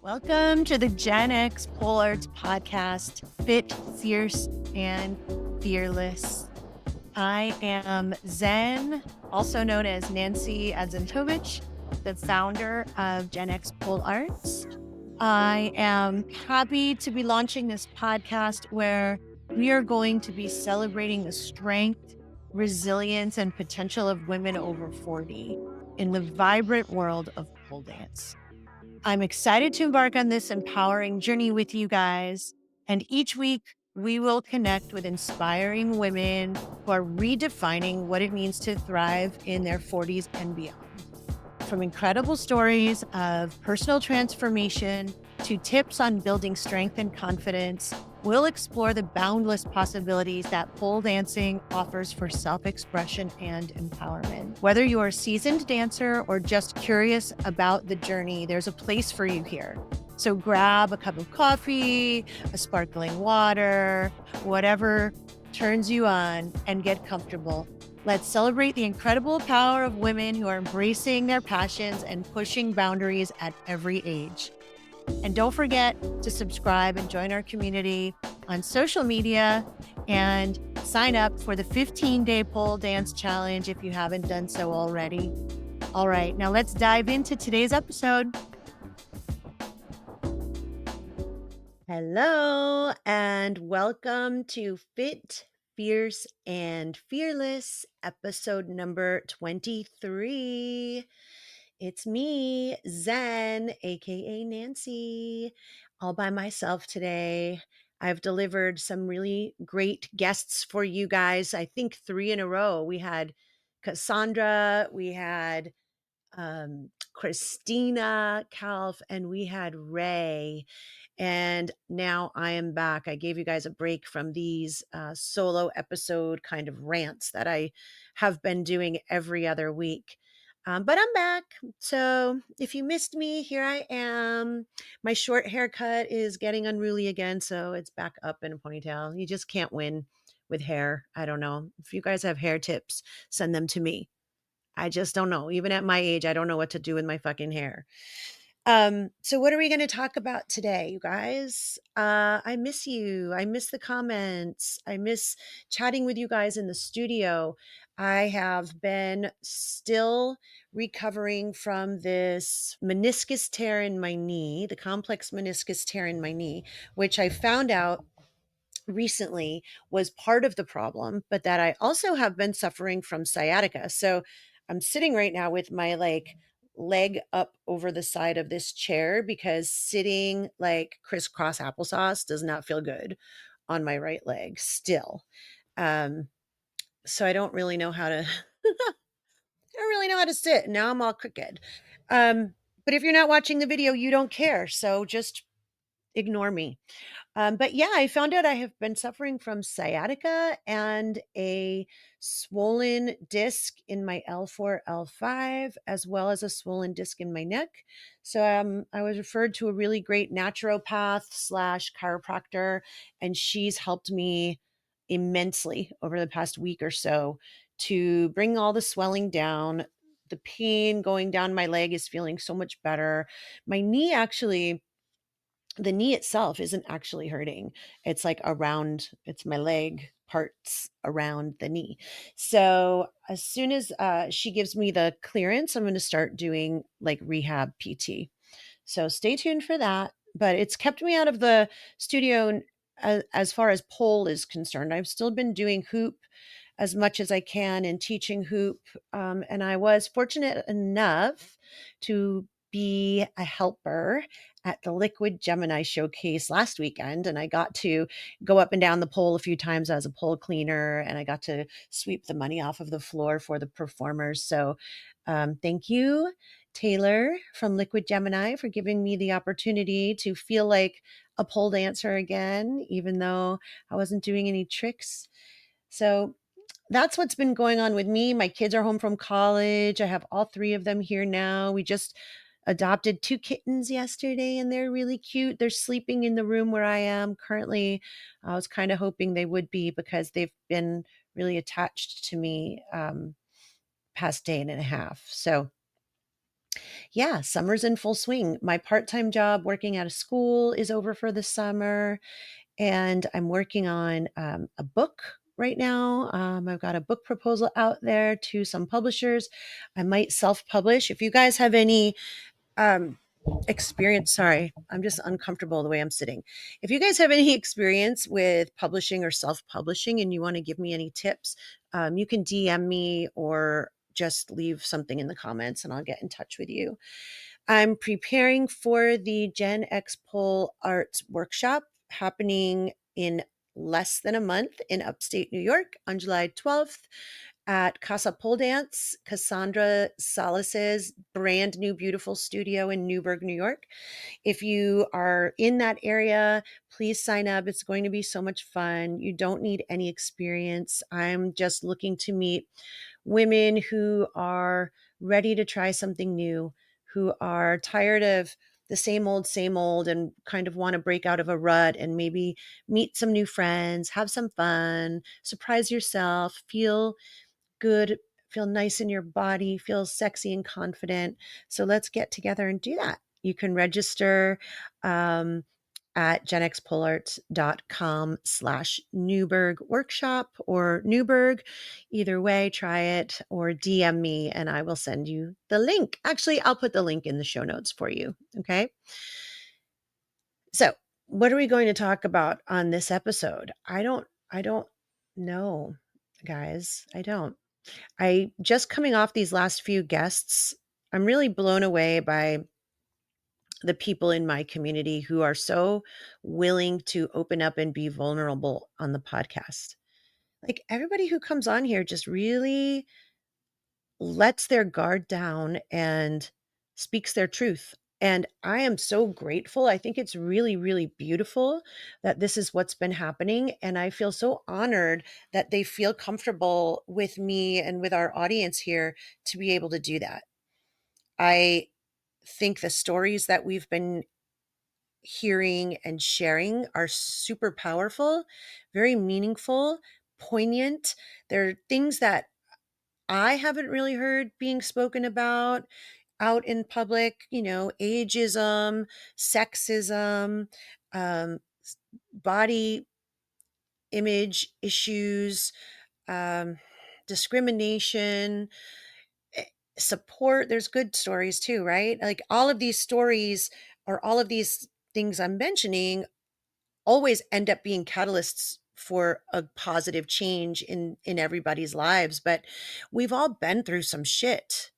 Welcome to the GenX Pole Arts podcast, Fit, Fierce, and Fearless. I am Zen, also known as Nancy Adzentoivich, the founder of GenX Pole Arts. I am happy to be launching this podcast where we are going to be celebrating the strength, resilience, and potential of women over 40 in the vibrant world of pole dance. I'm excited to embark on this empowering journey with you guys. And each week, we will connect with inspiring women who are redefining what it means to thrive in their 40s and beyond. From incredible stories of personal transformation to tips on building strength and confidence, we'll explore the boundless possibilities that pole dancing offers for self-expression and empowerment. Whether you're a seasoned dancer or just curious about the journey, there's a place for you here. So grab a cup of coffee, a sparkling water, whatever turns you on, and get comfortable. Let's celebrate the incredible power of women who are embracing their passions and pushing boundaries at every age. And don't forget to subscribe and join our community on social media and sign up for the 15-day pole dance challenge if you haven't done so already. All right, now let's dive into today's episode. Hello, and welcome to Fit, Fierce, and Fearless, episode number 23. It's me, Zen, aka Nancy, all by myself today. I've delivered some really great guests for you guys. I think 3 in a row. We had Cassandra, we had Christina Kalf, and we had Ray. And now I am back. I gave you guys a break from these solo episode kind of rants that I have been doing every other week. But I'm back. So if you missed me, here I am. My short haircut is getting unruly again. So it's back up in a ponytail. You just can't win with hair. I don't know. If you guys have hair tips, send them to me. I just don't know. Even at my age, I don't know what to do with my fucking hair. So what are we going to talk about today, you guys? I miss you. I miss the comments. I miss chatting with you guys in the studio. I have been still recovering from this meniscus tear in my knee, the complex meniscus tear in my knee, which I found out recently was part of the problem, but that I also have been suffering from sciatica. So I'm sitting right now with my leg up over the side of this chair because sitting like crisscross applesauce does not feel good on my right leg still. Um, so I don't really know how to I don't really know how to sit. Now I'm all crooked. But if you're not watching the video, you don't care. So just ignore me. But yeah, I found out I have been suffering from sciatica and a swollen disc in my L4, L5, as well as a swollen disc in my neck. So I was referred to a really great naturopath slash chiropractor, and she's helped me immensely over the past week or so to bring all the swelling down. The pain going down my leg is feeling so much better. My knee actually the knee itself isn't actually hurting. It's like around, it's my leg parts around the knee. So as soon as she gives me the clearance, I'm going to start doing like rehab PT. So stay tuned for that. But it's kept me out of the studio as far as pole is concerned. I've still been doing hoop as much as I can and teaching hoop. And I was fortunate enough to be a helper at the Liquid Gemini showcase last weekend. And I got to go up and down the pole a few times as a pole cleaner, and I got to sweep the money off of the floor for the performers. So thank you, Taylor from Liquid Gemini, for giving me the opportunity to feel like a pole dancer again, even though I wasn't doing any tricks. So that's what's been going on with me. My kids are home from college. I have all 3 of them here now. We just adopted 2 kittens yesterday, and they're really cute. They're sleeping in the room where I am currently. I was kind of hoping they would be because they've been really attached to me past day and a half. So Yeah, summer's in full swing. My part-time job working at a school is over for the summer, and I'm working on a book right now. I've got a book proposal out there to some publishers. I might self-publish. If you guys have any um, experience, sorry, I'm just uncomfortable the way I'm sitting. If you guys have any experience with publishing or self-publishing and you want to give me any tips, you can DM me or just leave something in the comments and I'll get in touch with you. I'm preparing for the GenX Pole Arts workshop happening in less than a month in upstate New York on July 12th at Casa Pole Dance, Cassandra Salas's brand new beautiful studio in Newburgh, New York. If you are in that area, please sign up. It's going to be so much fun. You don't need any experience. I'm just looking to meet women who are ready to try something new, who are tired of the same old, and kind of want to break out of a rut and maybe meet some new friends, have some fun, surprise yourself, feel good, feel nice in your body, feel sexy and confident. So let's get together and do that. You can register um, at genxpolearts.com/Newburgh workshop or Newburgh. Either way, try it or DM me and I will send you the link. Actually, I'll put the link in the show notes for you. Okay. So, what are we going to talk about on this episode? I don't know, guys. I don't. I just coming off these last few guests, I'm really blown away by the people in my community who are so willing to open up and be vulnerable on the podcast. Like everybody who comes on here just really lets their guard down and speaks their truth. And I am so grateful. I think it's really, really beautiful that this is what's been happening. And I feel so honored that they feel comfortable with me and with our audience here to be able to do that. I think the stories that we've been hearing and sharing are super powerful, very meaningful, poignant. They're things that I haven't really heard being spoken about out in public, ageism, sexism, um, body image issues, um, discrimination, eh, support. There's good stories too, right? Like all of these stories or all of these things I'm mentioning always end up being catalysts for a positive change in everybody's lives, but we've all been through some shit.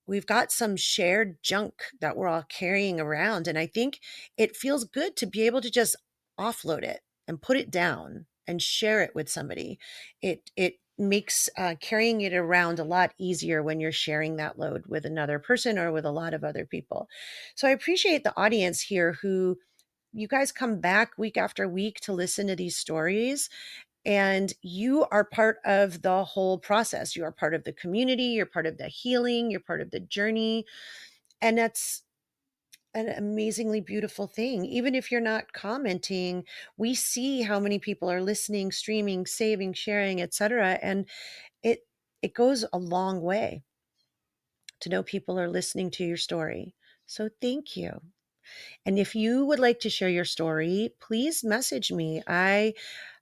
We've got some shared junk that we're all carrying around, and I think it feels good to be able to just offload it and put it down and share it with somebody. It makes carrying it around a lot easier when you're sharing that load with another person or with a lot of other people. So I appreciate the audience here who you guys come back week after week to listen to these stories, and you are part of the whole process. You are part of the community, you're part of the healing, you're part of the journey. And that's an amazingly beautiful thing. Even if you're not commenting, we see how many people are listening, streaming, saving, sharing, etc. And it it goes a long way to know people are listening to your story. So thank you. And if you would like to share your story, please message me. I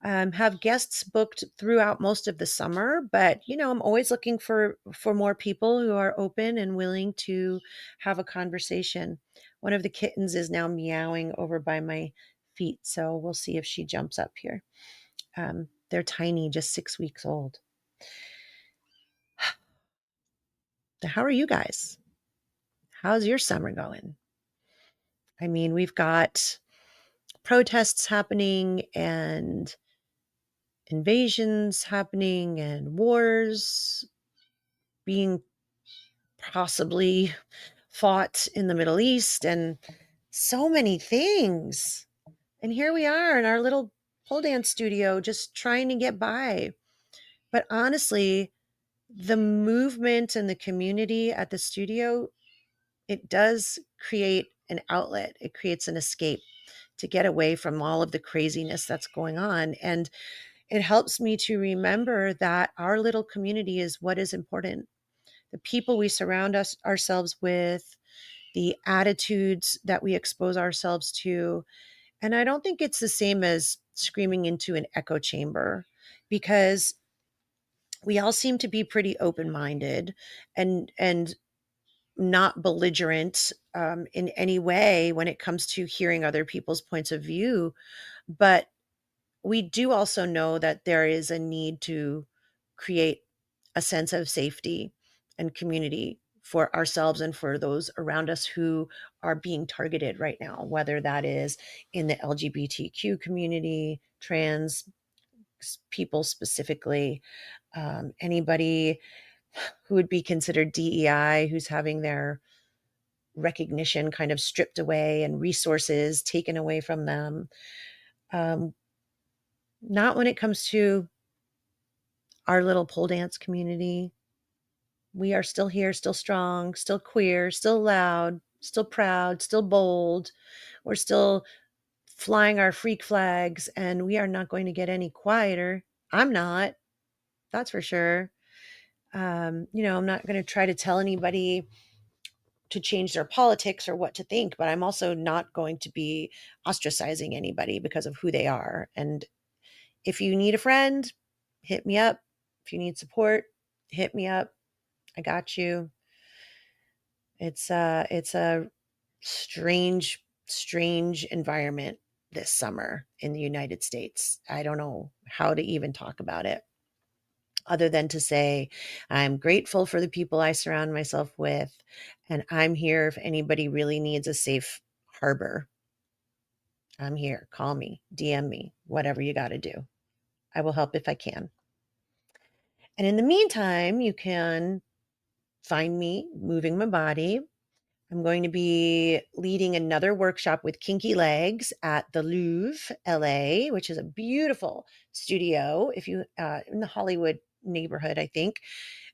have guests booked throughout most of the summer, but I'm always looking for more people who are open and willing to have a conversation. One of the kittens is now meowing over by my feet, so we'll see if she jumps up here. They're tiny, just 6 weeks old. How are you guys? How's your summer going? I mean, we've got protests happening and invasions happening and wars being possibly fought in the Middle East and so many things. And here we are in our little pole dance studio just trying to get by. But honestly, the movement and the community at the studio, it does create an outlet. It creates an escape to get away from all of the craziness that's going on. And it helps me to remember that our little community is what is important. The people we surround ourselves with, the attitudes that we expose ourselves to. And I don't think it's the same as screaming into an echo chamber, because we all seem to be pretty open-minded and not belligerent in any way when it comes to hearing other people's points of view. But we do also know that there is a need to create a sense of safety and community for ourselves and for those around us who are being targeted right now, whether that is in the LGBTQ community, trans people specifically, anybody who would be considered DEI, who's having their recognition kind of stripped away and resources taken away from them. Um, Not when it comes to our little pole dance community. We are still here, still strong, still queer, still loud, still proud, still bold. We're still flying our freak flags, and we are not going to get any quieter. I'm not, that's for sure. I'm not going to try to tell anybody to change their politics or what to think, but I'm also not going to be ostracizing anybody because of who they are. And if you need a friend, hit me up. If you need support, hit me up. I got you. It's a strange environment this summer in the United States. I don't know how to even talk about it other than to say I'm grateful for the people I surround myself with, and I'm here if anybody really needs a safe harbor. I'm here. Call me, DM me, whatever you got to do. I will help if I can. And in the meantime, you can find me moving my body. I'm going to be leading another workshop with Kinky Legs at the Louvre, LA, which is a beautiful studio. If you in the Hollywood neighborhood, I think.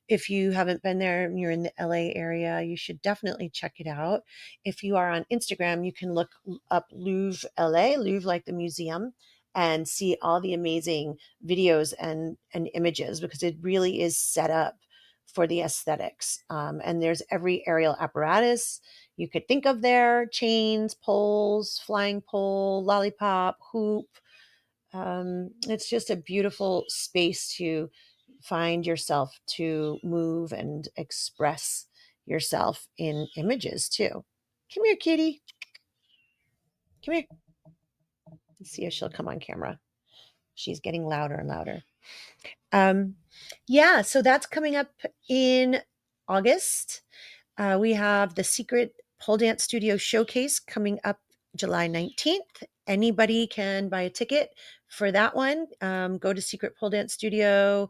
If you haven't been there and you're in the LA area, you should definitely check it out. If you are on Instagram, you can look up Louvre LA, Louvre like the museum, and see all the amazing videos and images, because it really is set up for the aesthetics. And there's every aerial apparatus you could think of there: chains, poles, flying pole, lollipop, hoop. It's just a beautiful space to find yourself, to move and express yourself in images too. Come here, kitty. Come here. Let's see if she'll come on camera. She's getting louder and louder. Um, yeah, so that's coming up in August. We have the Secret Pole Dance Studio Showcase coming up July 19th. Anybody can buy a ticket for that one. Go to Secret Pole Dance Studio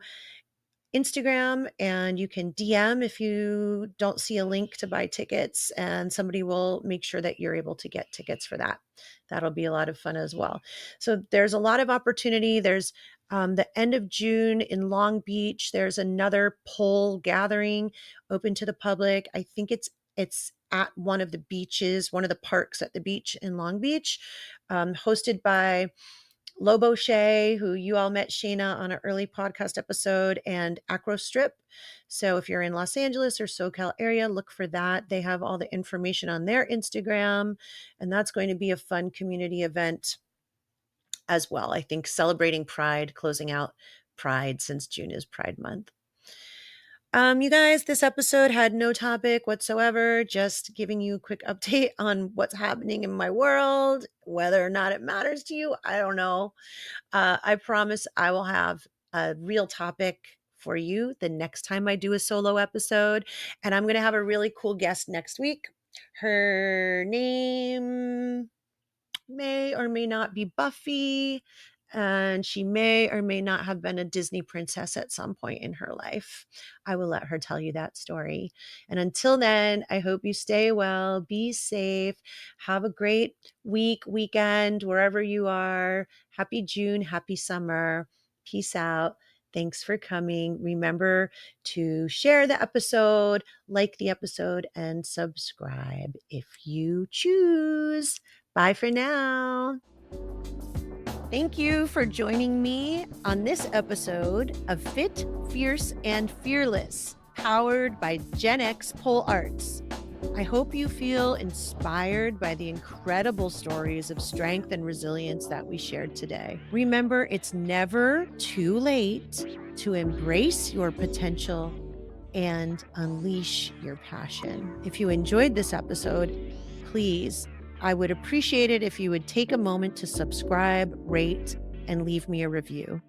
Instagram and you can DM if you don't see a link to buy tickets, and somebody will make sure that you're able to get tickets for that. That'll be a lot of fun as well. So there's a lot of opportunity. There's the end of June in Long Beach. There's another pole gathering open to the public. I think it's at one of the beaches, one of the parks at the beach in Long Beach, hosted by Lobo Shay, who you all met Shayna on an early podcast episode, and Acro Strip. So if you're in Los Angeles or SoCal area, look for that. They have all the information on their Instagram, and that's going to be a fun community event as well. I think celebrating Pride, closing out Pride, since June is Pride Month. You guys, this episode had no topic whatsoever, just giving you a quick update on what's happening in my world. Whether or not it matters to you, I don't know. I promise I will have a real topic for you the next time I do a solo episode. And I'm going to have a really cool guest next week. Her name may or may not be Buffy, and she may or may not have been a Disney princess at some point in her life. I will let her tell you that story. And until then, I hope you stay well, be safe, have a great week, weekend, wherever you are. Happy June, happy summer. Peace out. Thanks for coming. Remember to share the episode, like the episode, and subscribe if you choose. Bye for now. Thank you for joining me on this episode of Fit, Fierce, and Fearless, powered by GenX Pole Arts. I hope you feel inspired by the incredible stories of strength and resilience that we shared today. Remember, it's never too late to embrace your potential and unleash your passion. If you enjoyed this episode, please, I would appreciate it if you would take a moment to subscribe, rate, and leave me a review.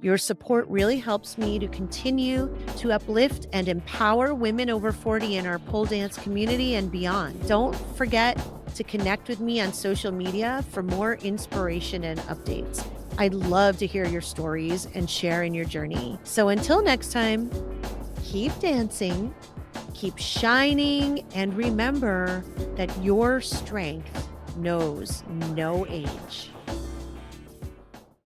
Your support really helps me to continue to uplift and empower women over 40 in our pole dance community and beyond. Don't forget to connect with me on social media for more inspiration and updates. I'd love to hear your stories and share in your journey. So until next time, keep dancing, keep shining, and remember that your strength knows no age.